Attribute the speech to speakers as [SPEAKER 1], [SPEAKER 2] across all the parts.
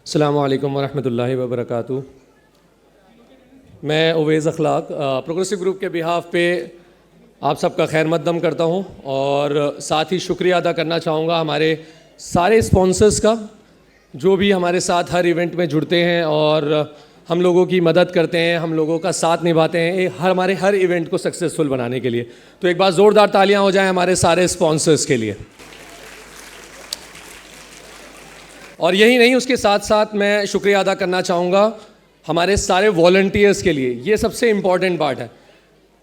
[SPEAKER 1] अस्सलामु अलैकुम वरहमतुल्लाहि वबरकातुहू। मैं उवैज़ अखलाक प्रोग्रेसिव ग्रुप के बिहाफ पे आप सबका खैर मकदम करता हूँ और साथ ही शुक्रिया अदा करना चाहूँगा हमारे सारे स्पॉन्सर्स का जो भी हमारे साथ हर इवेंट में जुड़ते हैं और हम लोगों की मदद करते हैं, हम लोगों का साथ निभाते हैं हमारे हर इवेंट को सक्सेसफुल बनाने के लिए। तो एक बार ज़ोरदार तालियां हो जाएं हमारे सारे स्पॉन्सर्स के लिए। और यही नहीं, उसके साथ साथ मैं शुक्रिया अदा करना चाहूँगा हमारे सारे वॉलंटियर्स के लिए। ये सबसे इम्पॉर्टेंट पार्ट है,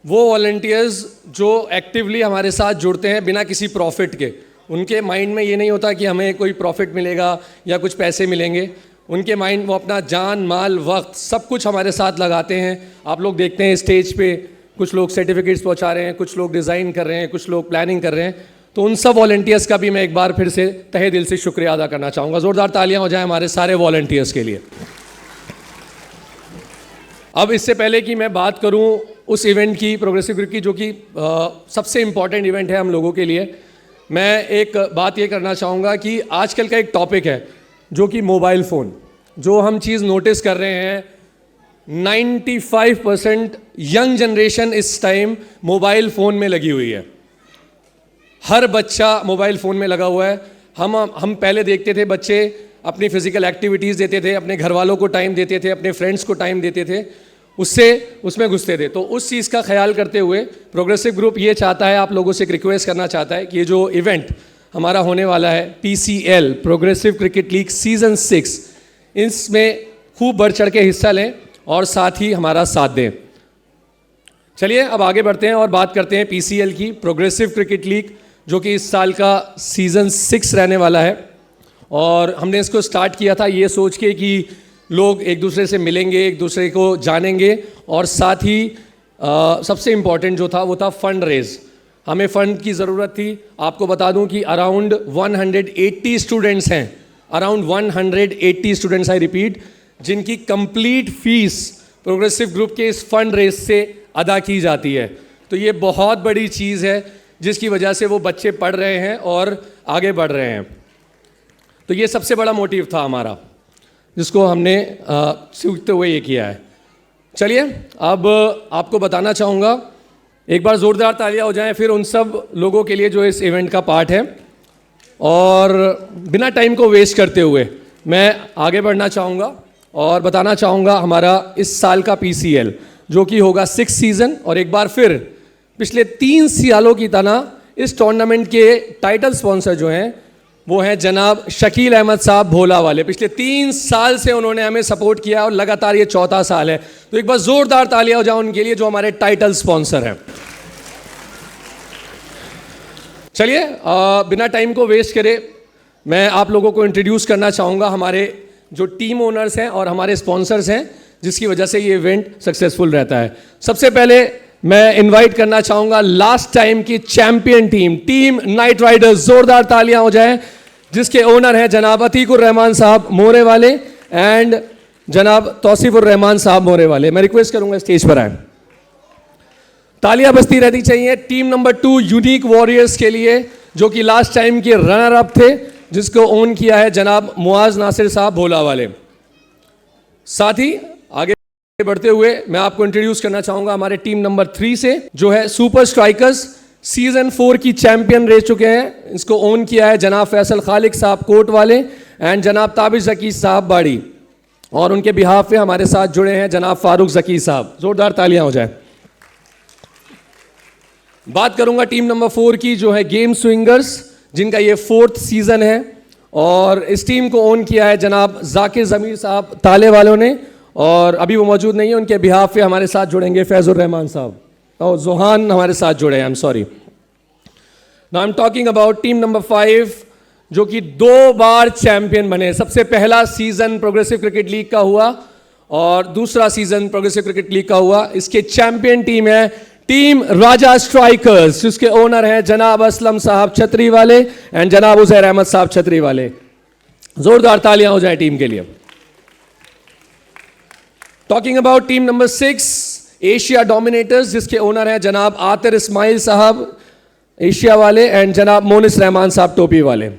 [SPEAKER 1] वो वॉलंटियर्स जो एक्टिवली हमारे साथ जुड़ते हैं बिना किसी प्रॉफिट के। उनके माइंड में ये नहीं होता कि हमें कोई प्रॉफिट मिलेगा या कुछ पैसे मिलेंगे। उनके माइंड वो अपना जान माल वक्त सब कुछ हमारे साथ लगाते हैं। आप लोग देखते हैं स्टेज पे कुछ लोग सर्टिफिकेट्स पहुंचा रहे हैं, कुछ लोग डिज़ाइन कर रहे हैं, कुछ लोग प्लानिंग कर रहे हैं। तो उन सब वॉलंटियर्स का भी मैं एक बार फिर से तहे दिल से शुक्रिया अदा करना चाहूँगा। ज़ोरदार तालियां हो जाएं हमारे सारे वॉलंटियर्स के लिए। अब इससे पहले कि मैं बात करूं उस इवेंट की, प्रोग्रेसिव ग्रुप की, जो कि सबसे इम्पॉर्टेंट इवेंट है हम लोगों के लिए, मैं एक बात ये करना चाहूँगा कि आजकल का एक टॉपिक है जो कि मोबाइल फ़ोन। जो हम चीज़ नोटिस कर रहे हैं, 95% यंग जनरेशन इस टाइम मोबाइल फ़ोन में लगी हुई है। हर बच्चा मोबाइल फ़ोन में लगा हुआ है। हम पहले देखते थे बच्चे अपनी फ़िज़िकल एक्टिविटीज़ देते थे, अपने घर वालों को टाइम देते थे, अपने फ्रेंड्स को टाइम देते थे, उसमें घुसते थे। तो उस चीज़ का ख्याल करते हुए प्रोग्रेसिव ग्रुप ये चाहता है, आप लोगों से एक रिक्वेस्ट करना चाहता है कि ये जो इवेंट हमारा होने वाला है PCL progressive cricket league season 6, इसमें खूब बढ़ चढ़ के हिस्सा लें और साथ ही हमारा साथ दें। चलिए अब आगे बढ़ते हैं और बात करते हैं PCL की, प्रोग्रेसिव क्रिकेट लीग, जो कि इस साल का सीज़न 6 रहने वाला है। और हमने इसको स्टार्ट किया था ये सोच के कि लोग एक दूसरे से मिलेंगे, एक दूसरे को जानेंगे और साथ ही सबसे इम्पॉर्टेंट जो था वो था फंड रेज। हमें फ़ंड की ज़रूरत थी। आपको बता दूं कि अराउंड 180 स्टूडेंट्स हैं, अराउंड 180 स्टूडेंट्स, आई रिपीट, जिनकी कंप्लीट फीस प्रोग्रेसिव ग्रुप के इस फंड रेज से अदा की जाती है। तो ये बहुत बड़ी चीज़ है जिसकी वजह से वो बच्चे पढ़ रहे हैं और आगे बढ़ रहे हैं। तो ये सबसे बड़ा मोटिव था हमारा, जिसको हमने सीखते हुए ये किया है। चलिए अब आपको बताना चाहूँगा, एक बार ज़ोरदार तालियां हो जाएं फिर उन सब लोगों के लिए जो इस इवेंट का पार्ट है। और बिना टाइम को वेस्ट करते हुए मैं आगे बढ़ना चाहूँगा और बताना चाहूँगा हमारा इस साल का PCL जो कि होगा 6 सीज़न। और एक बार फिर पिछले 3 सालों की तरह इस टूर्नामेंट के टाइटल स्पॉन्सर जो हैं वो हैं जनाब शकील अहमद साहब भोला वाले। पिछले 3 साल से उन्होंने हमें सपोर्ट किया और लगातार ये 4था साल है। तो एक बार ज़ोरदार तालियां हो जाए उनके लिए जो हमारे टाइटल स्पॉन्सर हैं। चलिए बिना टाइम को वेस्ट करे मैं आप लोगों को इंट्रोड्यूस करना चाहूँगा हमारे जो टीम ओनर्स हैं और हमारे स्पॉन्सर्स हैं, जिसकी वजह से ये इवेंट सक्सेसफुल रहता है। सबसे पहले मैं इनवाइट करना चाहूँगा लास्ट टाइम की चैंपियन टीम नाइट राइडर्स। ज़ोरदार तालियां हो जाएं, जिसके ओनर हैं जनाब अतीकुर रहमान साहब मोरे वाले एंड जनाब तौसीफुर रहमान साहब मोरे वाले। मैं रिक्वेस्ट करूंगा स्टेज पर आए, तालियां बजती रहनी चाहिए। टीम नंबर 2 यूनिक वॉरियर्स के लिए, जो कि लास्ट टाइम के रनर अप थे, जिसको ओन किया है जनाब मुआज नासिर साहब भोला वाले। साथ ही आगे बढ़ते हुए मैं आपको इंट्रोड्यूस करना चाहूंगा हमारे टीम नंबर 3 से, जो है सुपर स्ट्राइकर्स, सीजन 4 की चैंपियन रह चुके हैं। इसको ओन किया है जनाब फैसल खालिक साहब कोट वाले एंड जनाब ताबिश जकी साहब बाड़ी। और उनके बिहाफ पे हमारे साथ जुड़े हैं जनाब फारूक जकी साहब। जोरदार तालियां हो जाए। बात करूंगा टीम नंबर 4 की, जो है गेम स्विंगर्स, जिनका ये 4th सीजन है। और इस टीम को ओन किया है जनाब जाकिर जमीर साहब ताले वालों ने, और अभी वो मौजूद नहीं है। उनके बिहाफ पे हमारे साथ जुड़ेंगे फैजुर रहमान साहब और जोहान हमारे साथ जुड़े हैं। I am sorry. Now I am talking about team number 5, जो कि 2 बार चैंपियन बने। सबसे पहला सीजन प्रोग्रेसिव क्रिकेट लीग का हुआ और दूसरा सीजन प्रोग्रेसिव क्रिकेट लीग का हुआ। इसके चैंपियन टीम है टीम राजा स्ट्राइकर्स, जिसके ओनर हैं जनाब असलम साहब छतरी वाले एंड जनाब उजैर अहमद साहब छतरी वाले। जोरदार तालियां हो जाए टीम के लिए। Talking about team number 6 Asia dominators, जिसके ओनर हैं जनाब आतिर इस्माइल साहब एशिया वाले एंड जनाब मोनिस रहमान साहब टोपी वाले।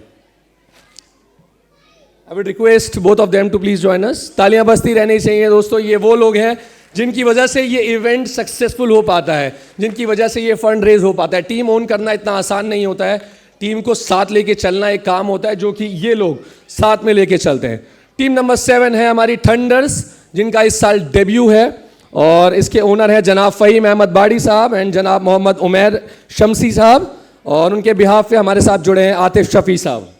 [SPEAKER 1] I would request both of them to please join us. तालियां बजती रहनी चाहिए दोस्तों। ये वो लोग हैं जिनकी वजह से ये इवेंट सक्सेसफुल हो पाता है, जिनकी वजह से ये फंड रेज हो पाता है। टीम ओन करना इतना आसान नहीं होता है, टीम को साथ लेके चलना एक काम होता है जो कि ये लोग साथ में लेके चलते हैं। टीम नंबर 7 है हमारी थंडर्स, जिनका इस साल डेब्यू है और इसके ओनर है जनाब फ़हीम अहमद बाड़ी साहब एंड जनाब मोहम्मद उमैर शमसी साहब, और उनके बिहाफ पे हमारे साथ जुड़े हैं आतिफ शफी साहब।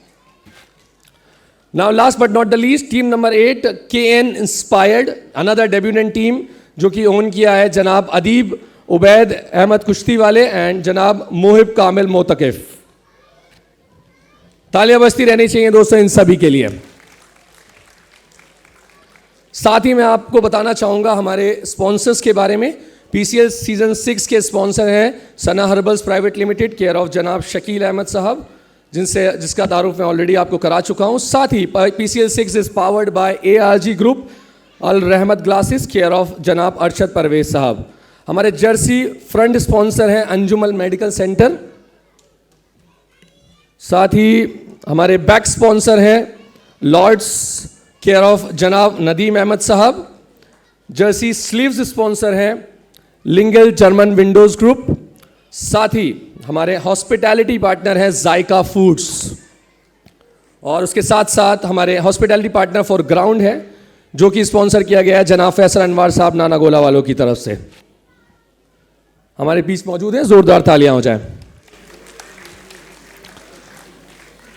[SPEAKER 1] Now last but not the least, team number 8 KN inspired, another debutante team जो कि ओन किया है जनाब अदीब उबैद अहमद कुश्ती वाले एंड जनाब मोहिब कामिल मोतकिफ। तालियां बजती रहनी चाहिए दोस्तों इन सभी के लिए। साथ ही मैं आपको बताना चाहूंगा हमारे स्पॉन्सर्स के बारे में। PCL सीजन 6 के स्पॉन्सर हैं Sana herbals private limited, care of जनाब शकील अहमद साहब, जिसका तारुफ मैं ऑलरेडी आपको करा चुका हूं। साथ ही PCL 6 is powered by ARG group, Al Rahmat glasses, care of जनाब अरशद परवेज साहब। हमारे जर्सी फ्रंट स्पॉन्सर हैं अंजुमन मेडिकल सेंटर। साथ ही हमारे बैक स्पॉन्सर हैं लॉर्ड्स, केयर ऑफ जनाब नदीम अहमद साहब। जर्सी स्लीव्स स्पॉन्सर हैं लिंगल जर्मन विंडोज ग्रुप। साथ ही हमारे हॉस्पिटैलिटी पार्टनर हैं जायका फूड्स, और उसके साथ साथ हमारे हॉस्पिटैलिटी पार्टनर फॉर ग्राउंड है जो कि स्पॉन्सर किया गया है जनाब फैसल अनवार साहब नाना गोला वालों की तरफ से। हमारे बीच मौजूद हैं, जोरदार तालियां हो जाए।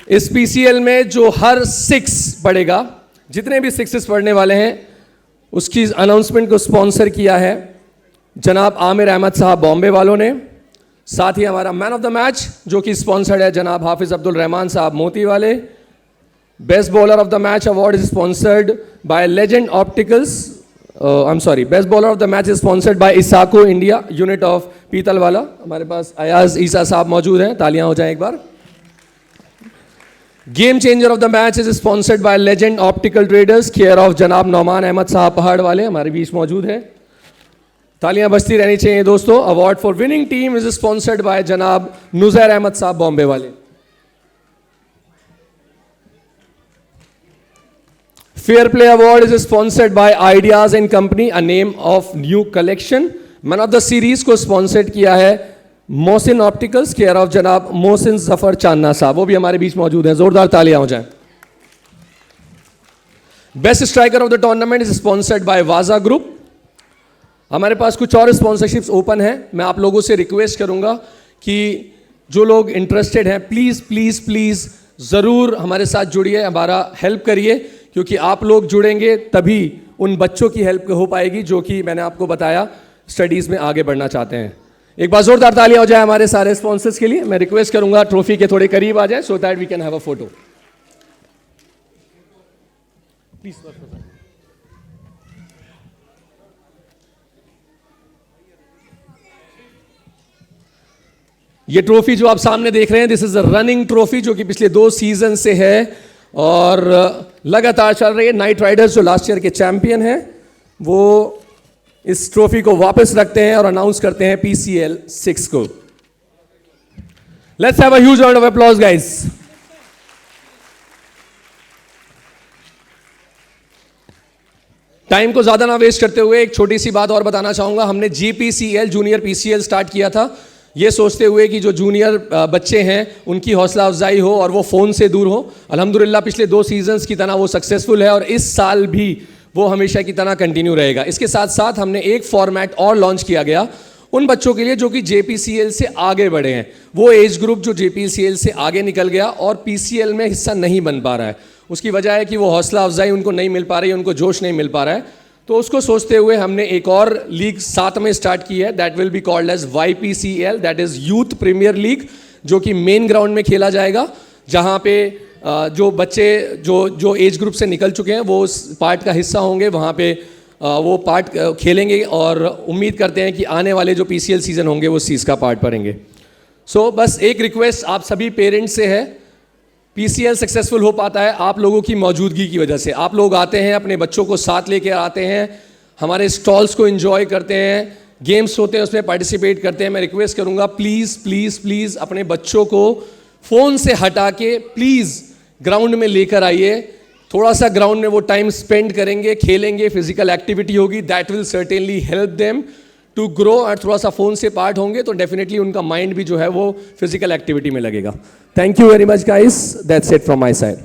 [SPEAKER 1] इस PCL में जो हर 6 पढ़ेगा, जितने भी 6 पढ़ने वाले हैं, उसकी अनाउंसमेंट को स्पॉन्सर किया है जनाब आमिर अहमद साहब बॉम्बे वालों ने। साथ ही हमारा मैन ऑफ द मैच जो कि स्पॉन्सर्ड है जनाब हाफिज अब्दुल रहमान साहब मोती वाले। Best bowler of the match award is sponsored by legend opticals, best bowler of the match is sponsored by इसाको इंडिया यूनिट ऑफ पीतलवाला। हमारे पास अयाज ईसा साहब मौजूद हैं, तालियां हो जाएं एक बार। Game changer of the match is sponsored by legend optical traders, care of जनाब नौमान अहमद साहब पहाड़ वाले, हमारे बीच मौजूद हैं। तालियां बजती रहनी चाहिए दोस्तों। Award for winning team is sponsored bye जनाब नुजैर अहमद साहब बॉम्बे वाले। Fair play award is sponsored bye ideas and company, a name of new collection. Man of the series को स्पॉन्सर्ड किया है मोहसिन ऑप्टिकल्स, केयर ऑफ जनाब मोहसिन जफर चांदना साहब, वो भी हमारे बीच मौजूद हैं। जोरदार तालियां हो जाएं। Best striker of the tournament is sponsored bye वाजा ग्रुप। हमारे पास कुछ और स्पॉन्सरशिप्स ओपन है। मैं आप लोगों से रिक्वेस्ट करूंगा कि जो लोग इंटरेस्टेड हैं प्लीज़ प्लीज़ प्लीज़ ज़रूर हमारे साथ जुड़िए, हमारा हेल्प करिए, क्योंकि आप लोग जुड़ेंगे तभी उन बच्चों की हेल्प हो पाएगी जो कि मैंने आपको बताया स्टडीज़ में आगे बढ़ना चाहते हैं। एक बार जोरदार तालियां हो जाए हमारे सारे स्पॉन्सर्स के लिए। मैं रिक्वेस्ट करूंगा ट्रॉफी के थोड़े करीब आ जाए so that we can have a photo please. ये ट्रॉफी जो आप सामने देख रहे हैं, this is a running trophy जो कि पिछले 2 सीजन से है और लगातार चल रही है। नाइट राइडर्स जो लास्ट ईयर के चैंपियन हैं वो इस ट्रॉफी को वापस रखते हैं और अनाउंस करते हैं PCL 6 को। Let's have a huge round of applause guys. Time को ज्यादा ना वेस्ट करते हुए एक छोटी सी बात और बताना चाहूंगा। हमने GPCL जूनियर PCL स्टार्ट किया था ये सोचते हुए कि जो जूनियर बच्चे हैं उनकी हौसला अफजाई हो और वो फ़ोन से दूर हो। अल्हम्दुलिल्लाह पिछले 2 सीजन्स की तरह वो सक्सेसफुल है और इस साल भी वो हमेशा की तरह कंटिन्यू रहेगा। इसके साथ साथ हमने एक फॉर्मेट और लॉन्च किया गया उन बच्चों के लिए जो कि JPCL से आगे बढ़े हैं। वो एज ग्रुप जो JPCL से आगे निकल गया और PCL में हिस्सा नहीं बन पा रहा है, उसकी वजह है कि वो हौसला अफजाई उनको नहीं मिल पा रही है, उनको जोश नहीं मिल पा रहा है। तो उसको सोचते हुए हमने एक और लीग साथ में स्टार्ट की है, that will be called as YPCL, that is youth premier league, जो कि मेन ग्राउंड में खेला जाएगा, जहां पे जो बच्चे जो एज ग्रुप से निकल चुके हैं वो उस पार्ट का हिस्सा होंगे, वहाँ पे वो पार्ट खेलेंगे और उम्मीद करते हैं कि आने वाले जो PCL सीज़न होंगे वो उस चीज़ का पार्ट भरेंगे। सो बस एक रिक्वेस्ट आप सभी पेरेंट्स से है, PCL सक्सेसफुल हो पाता है आप लोगों की मौजूदगी की वजह से। आप लोग आते हैं, अपने बच्चों को साथ लेके आते हैं, हमारे स्टॉल्स को एंजॉय करते हैं, गेम्स होते हैं उसमें पार्टिसिपेट करते हैं। मैं रिक्वेस्ट करूंगा प्लीज़ प्लीज़ प्लीज़ अपने बच्चों को फ़ोन से हटा के प्लीज़ ग्राउंड में लेकर आइए। थोड़ा सा ग्राउंड में वो टाइम स्पेंड करेंगे, खेलेंगे, फिजिकल एक्टिविटी होगी, that will certainly help them to grow. और थोड़ा सा फ़ोन से पार्ट होंगे तो डेफिनेटली उनका माइंड भी जो है वो फिजिकल एक्टिविटी में लगेगा। Thank you very much guys, that's it from my side.